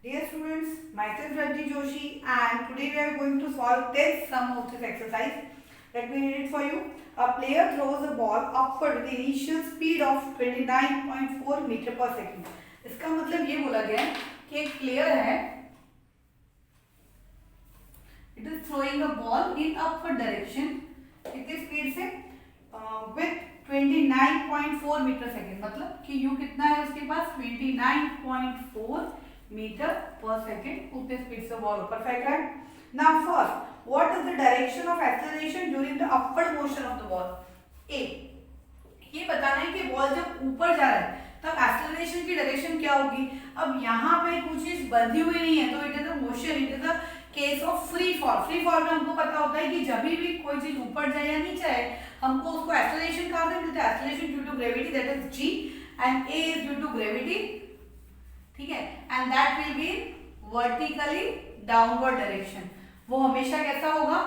Dear students, myself Rajni Joshi and today we are going to solve this sum of this exercise. Let me read it for you. A player throws a ball upward with initial speed of 29.4 metre पर second. इसका मतलब ये बोला गया है कि एक player है, it is throwing a ball in upward direction कितनी स्पीड से विथ 29.4 मीटर सेकेंड. मतलब कि यू कितना है उसके पास 29.4 मीटर पर सेकेंड उतने स्पीड से बॉल ऊपर फेंक रहा है. Now first what is the direction of acceleration during the upward motion of the ball. ए, ये बताना है कि बॉल जब ऊपर जा रहा है तब एक्सेलरेशन की डायरेक्शन क्या होगी. अब यहाँ पे कुछ चीज बंधी हुई नहीं है तो it is a motion, it is a case of free fall. Free fall में हमको पता होता है कि जब भी कोई चीज ऊपर जाए या नीचे आए हमको उसको एक्सेलरेशन कहाँ से मिलता है. Acceleration due to gravity, that is g, and a is due to gravity. ठीक है, and that will be vertically downward direction. वो हमेशा कैसा होगा,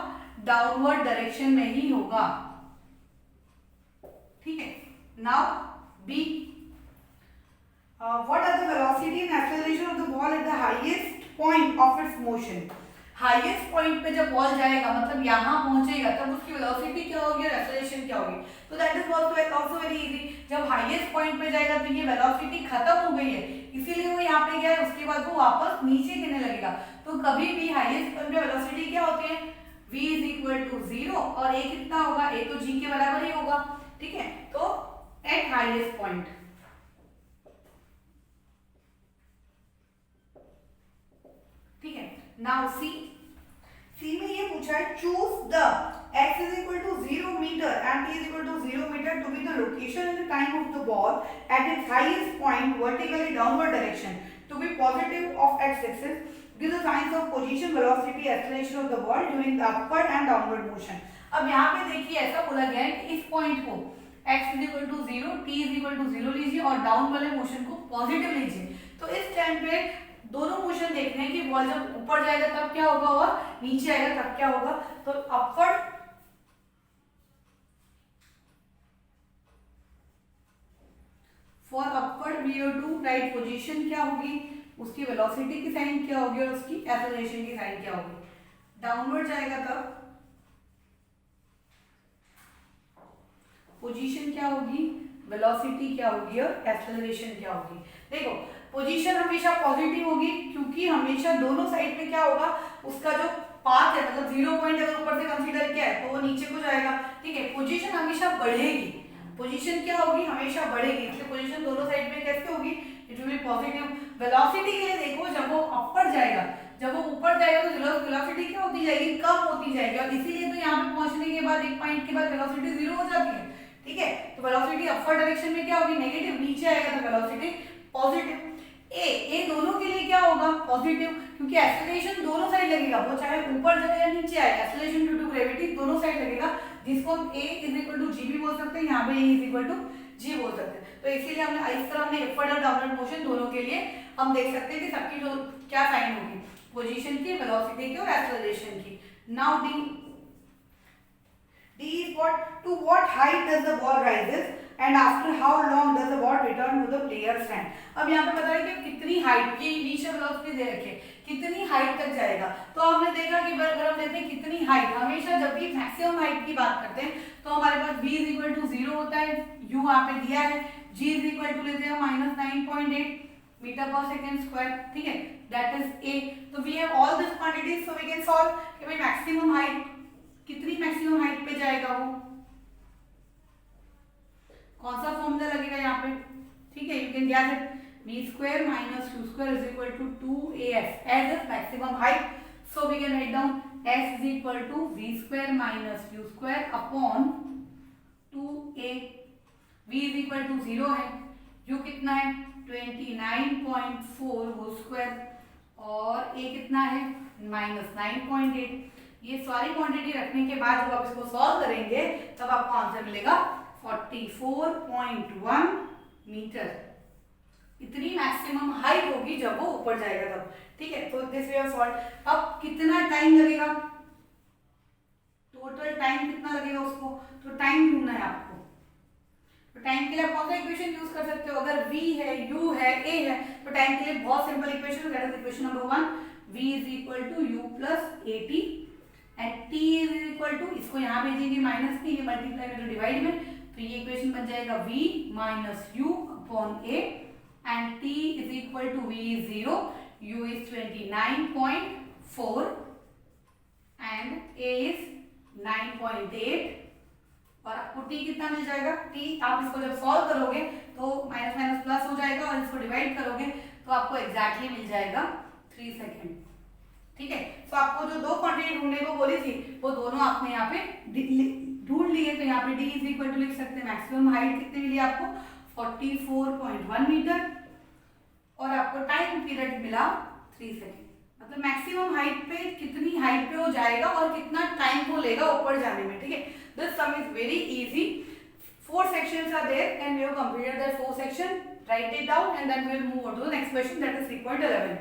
डाउनवर्ड डायरेक्शन में ही होगा. ठीक है. Now b, what are the velocity and acceleration of the ball at the highest point of its motion. Highest point पे जब बॉल जाएगा मतलब यहाँ पहुंचेगा तब उसकी वेलोसिटी क्या होगी और एक्सेलरेशन क्या होगी. तो that is also very easy. जब हाईएस्ट पॉइंट पे जाएगा तो ये वेलोसिटी खत्म हो गई है इसीलिए वो यहाँ पे गया है, उसके बाद वो वापस नीचे गिरने लगेगा. तो कभी भी हाईएस्ट पॉइंट पे वेलोसिटी क्या होती है, v इज इक्वल टू 0 और a कितना होगा, a तो g के बराबर ही होगा. ठीक है, तो एट हाईएस्ट पॉइंट. ठीक है. नाउ सी में ये पूछा है choose the x is equal to 0 meter and t is equal to 0 meter to be the location and the time of the ball at its highest point vertically downward direction to be positive of x-axis. Give the signs of position, velocity, acceleration of the ball during the upward and downward motion. अब यहाँ पे देखिए ऐसा बोला गया है कि इस पॉइंट को x is equal to 0, t is equal to 0 लीजिए और डाउन वाले मोशन को पॉजिटिव लीजिए. तो इस टाइम पे दोनों मोशन देखने हैं कि बॉल जब ऊपर जाएगा तब क्या होगा और नीचे आएगा तब क्या होगा. तो upward for upward we have to write position क्या होगी, उसकी वेलोसिटी की साइन क्या होगी और उसकी एक्सेलरेशन की साइन क्या होगी. डाउनवर्ड जाएगा तब पोजीशन क्या होगी, वेलोसिटी क्या होगी और एक्सेलरेशन क्या होगी. देखो पोजीशन हमेशा पॉजिटिव होगी क्योंकि हमेशा दोनों साइड पे क्या होगा, उसका जो पाथ है मतलब 0 पॉइंट अगर ऊपर से कंसीडर किया है तो वो नीचे को जाएगा. ठीक है, पोजीशन हमेशा बढ़ेगी, पोजीशन क्या होगी, हमेशा बढ़ेगी. इसलिए पोजीशन दोनों साइड में कैसे होगी, it will be positive. Velocity के लिए देखो जब वो अपर जाएगा, जब वो ऊपर जाएगा तो वेलोसिटी क्या होती जाएगी, कम होती जाएगी. और इसीलिए तो यहाँ पे पहुंचने के बाद एक पॉइंट के बाद वेलोसिटी 0 हो जाती है. ठीक है, तो वेलोसिटी अपर डायरेक्शन में क्या होगी, नेगेटिव. नीचे आएगा तो वेलोसिटी पॉजिटिव. ए दोनों के लिए क्या होगा, पॉजिटिव, क्योंकि एक्सेलरेशन दोनों साइड लगेगा, वो चाहे ऊपर जाए या नीचे आए. एक्सेलरेशन ड्यू टू ग्रेविटी दोनों साइड लगेगा, जिसको हम a इज इक्वल टू जी भी बोल सकते हैं, यहाँ पे a इज इक्वल टू जी बोल सकते हैं. तो इसीलिए हमने इस तरह हमने अपवर्ड और डाउनवर्ड मोशन दोनों के लिए हम देख सकते हैं कि सबकी जो क्या साइन होगी, पोजीशन की, वेलोसिटी की और एक्सेलरेशन की. Now D is what, to what height does the ball rises and after how long does the ball return to the player's hand. अब यहाँ पे बता रहे कि कितनी हाइट की इनिशियल वेलोसिटी दे रखे, कितनी हाइट तक जाएगा. तो हमने देखा कि अगर हम लेते हैं कितनी हाइट, हमेशा जब भी मैक्सिमम हाइट की बात करते हैं तो हमारे पास v इज इक्वल टू 0 होता है, u यहाँ पे दिया है, g इज इक्वल टू लेते हैं -9.8 मीटर पर सेकेंड स्क्वायर. ठीक है, दैट इज a. तो we have all this quantities so we can solve कि भाई मैक्सिमम हाइट कितनी, मैक्सिमम हाइट पे जाएगा वो, कौन सा फॉर्मूला लगेगा यहाँ पे. ठीक है, you can get it, v square minus u square is equal to 2as s is maximum height. So we can write down s is equal to v square minus u square upon 2a. v is equal to 0 है, u कितना है 29.4 whole square और a कितना है -9.8. ये सारी quantity रखने के बाद जब आप इसको सॉल्व करेंगे तब आपको आंसर मिलेगा 44.1 मीटर. इतनी मैक्सिमम हाइट होगी जब वो ऊपर जाएगा तब. ठीक है, तो दिस वे ऑफ सॉल्व. अब कितना टाइम लगेगा, टोटल टाइम कितना लगेगा उसको, तो टाइम ढूंढना है आपको. तो तो टाइम के लिए आप कौन सा इक्वेशन यूज कर सकते हो? अगर v है, u है, a है, तो टाइम के लिए बहुत simple equation, that is equation number 1, v is equal to u plus at and t is equal to, इसको यहाँ भेजेंगे माइनस में, ये मल्टीप्लाई में तो डिवाइड में, तो ये इक्वेशन बन जाएगा v minus u upon a and t is equal to v is 0, u is 29.4 and a is 9.8 और आपको t कितना मिल जाएगा? t आप इसको जब सॉल्व करोगे तो माइनस माइनस प्लस हो जाएगा और इसको डिवाइड करोगे तो आपको एग्जैक्टली मिल जाएगा 3 सेकेंड। ठीक है, तो आपको जो दो क्वांटिटी ढूंढने को बोली थी वो दोनों आपने यहाँ पे ढूंढ लिए, तो यहाँ पे d इज इक्वल टू लिख सकते हैं, मैक्सिमम हाइट कितनी मिली आपको? 44.1 मीटर और आपको टाइम पीरियड मिला 3 सेकेंड। मतलब मैक्सिमम हाइट पे कितनी हाइट पे हो जाएगा और कितना टाइम वो लेगा ऊपर जाने में। ठीक है, this some is very easy. 4 sections are there and we have completed the 4 section. Write it down and then we will move on to the next question, that is 3.11.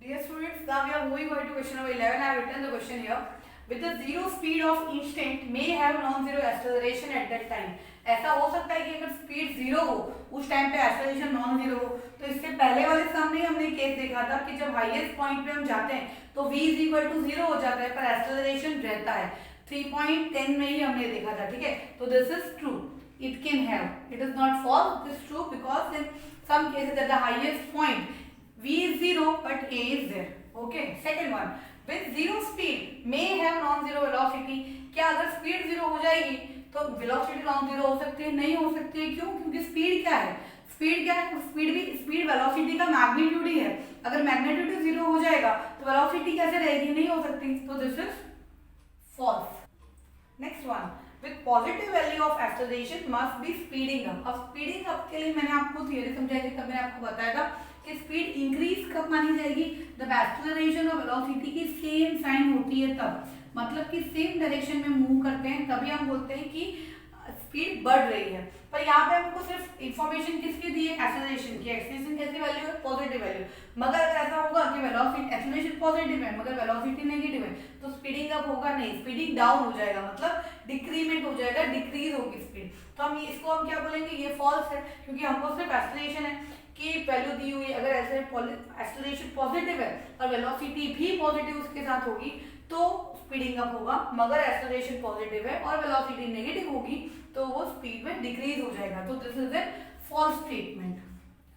Dear students, now we are moving on to question number 11. I have written the question here. With the zero speed of instant may have non-zero acceleration at that time. ऐसा हो सकता है कि अगर speed zero हो उस time पे acceleration non zero हो। तो इससे पहले वाले सम में हमने केस देखा था कि जब हाईएस्ट पॉइंट पे हम जाते हैं तो v इज इक्वल टू 0 हो जाता है पर एक्सेलरेशन रहता है। 3.10 में ही हमने देखा था। ठीक है, तो this is true, it can have, it is not false, it is true because in some cases at the highest point v is 0 but a is there. Okay, second one, with zero speed may have non-zero velocity. क्या अगर speed zero हो जाएगी तो velocity non zero हो सकती है? नहीं हो सकती है। क्यों? क्योंकि स्पीड क्या है? स्पीड क्या है? स्पीड वेलोसिटी का मैग्नीट्यूड ही है। अगर मैग्नीट्यूड जीरो हो जाएगा तो वेलोसिटी कैसे रहेगी? नहीं हो सकती। तो this is false. Next one, with positive value of acceleration must be speeding up. अब speeding up के लिए मैंने आपको थियरी समझाई थी, तब मैंने आपको बताया था कि स्पीड इंक्रीज कब मानी जाएगी? जब एक्सेलरेशन और वेलोसिटी की सेम साइन होती है तब, मतलब कि सेम डायरेक्शन में मूव करते हैं तभी हम बोलते हैं कि स्पीड बढ़ रही है। पर यहाँ पे हमको सिर्फ इंफॉर्मेशन किसकी दी है? एक्सेलरेशन की। एक्सेलरेशन कैसी वैल्यू है? Positive value. मगर अगर ऐसा होगा कि वेलोसिटी एक्सेलरेशन पॉजिटिव है मगर वेलोसिटी नेगेटिव है तो स्पीडिंग अप होगा नहीं, स्पीडिंग डाउन हो जाएगा, मतलब डिक्रीमेंट हो जाएगा, डिक्रीज होगी स्पीड। तो हम इसको हम क्या बोलेंगे? ये फॉल्स है, क्योंकि हमको सिर्फ एक्सेलरेशन है की वैल्यू दी हुई है। अगर ऐसे एक्सेलरेशन पॉजिटिव है और वेलोसिटी भी पॉजिटिव उसके साथ होगी तो स्पीडिंग अप होगा, मगर एक्सेलरेशन पॉजिटिव है और वेलोसिटी नेगेटिव होगी तो वो स्पीड में डिक्रीज हो जाएगा। तो this is a false statement,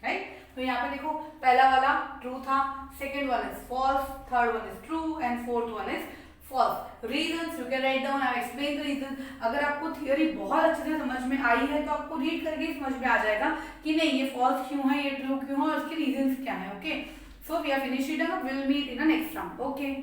right. तो यहाँ पे देखो, पहला वाला ट्रू था, second one is false, third one is true and fourth one is false. Reasons you can write down, I explain the reason. अगर आपको थियोरी बहुत अच्छे से समझ में आई है तो आपको रीड करके समझ में आ जाएगा कि नहीं ये फॉल्स क्यों है, ये ट्रू क्यों है और इसके रीजंस क्या है। Okay, so we are finished it, will meet in the next round. Okay.